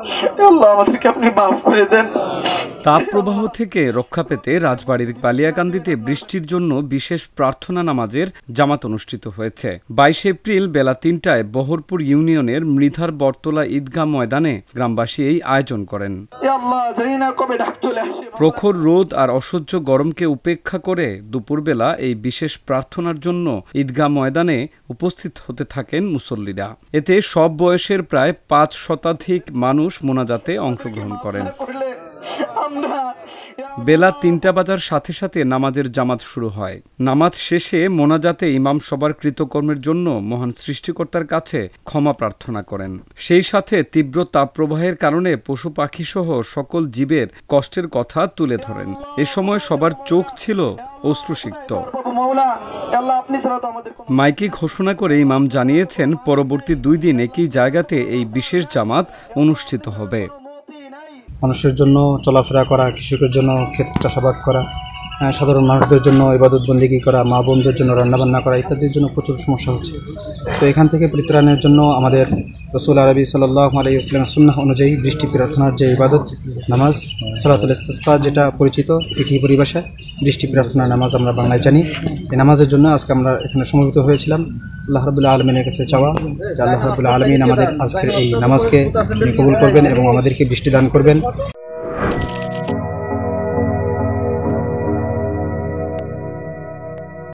আল্লাহ আমাদেরকে আপনি মাফ করে দেন। তাপপ্রবাহ থেকে রক্ষা পেতে রাজবাড়ীর বালিয়াকান্দিতে বৃষ্টির জন্য বিশেষ প্রার্থনা নামাজের জামাত অনুষ্ঠিত হয়েছে। 22 এপ্রিল বেলা 3টায় বহরপুর ইউনিয়নের মৃধার বটতলা ঈদগাহ ময়দানে গ্রামবাসী এই আয়োজন করেন। প্রখর রোদ আর অসহ্য গরমকে উপেক্ষা করে দুপুরবেলা এই বিশেষ প্রার্থনার জন্য ঈদগাহ ময়দানে উপস্থিত হতে থাকেন মুসল্লিরা। এতে সব বয়সের প্রায় 5 শতাধিক মানুষ মোনাজাতে অংশগ্রহণ করেন। বেলা 3টা বাজার সাথে সাথে নামাজের জামাত শুরু হয়। নামাজ শেষে মোনাজাতে ইমাম সবার কৃতকর্মের জন্য মহান সৃষ্টিকর্তার কাছে ক্ষমা প্রার্থনা করেন। সেই সাথে তীব্র তাপপ্রবাহের কারণে পশু পাখি সহ সকল জীবের কষ্টের কথা তুলে ধরেন। এ সময় সবার চোখ ছিল অশ্রুসিক্ত। মাইকে ঘোষণা করে ইমাম জানিয়েছেন পরবর্তী 2 দিন একই জায়গাতে এই বিশেষ জামাত অনুষ্ঠিত হবে। মানুষের জন্য চলাফেরা করা, কৃষকের জন্য ক্ষেত চাষাবাদ করা, সাধারণ মানুষদের জন্য ইবাদত বন্দেগী করা, মা বোনদের জন্য রান্নাবান্না করা ইত্যাদির জন্য প্রচুর সমস্যা হচ্ছে। তো এখান থেকে পরিত্রাণের জন্য আমাদের রাসূল আরবি সাল্লাল্লাহু আলাইহি ওয়াসাল্লামের সুন্নাহ অনুযায়ী বৃষ্টি প্রার্থনার যে ইবাদত নামাজ সালাতুল ইস্তিসকা যেটা পরিচিত ফিকহি পরিভাষায় বৃষ্টি প্রার্থনা নামাজ আমরা বাংলায় জানি, এই নামাজের জন্য আজকে আমরা এখানে সমবেত হয়েছিলাম। আল্লাহ রাব্বুল আলামিনের কাছে চাওয়া যে আল্লাহ রাব্বুল আলামিন আমাদের আজকের এই নামাজকে কবুল করবেন এবং আমাদেরকে বৃষ্টি দান করবেন।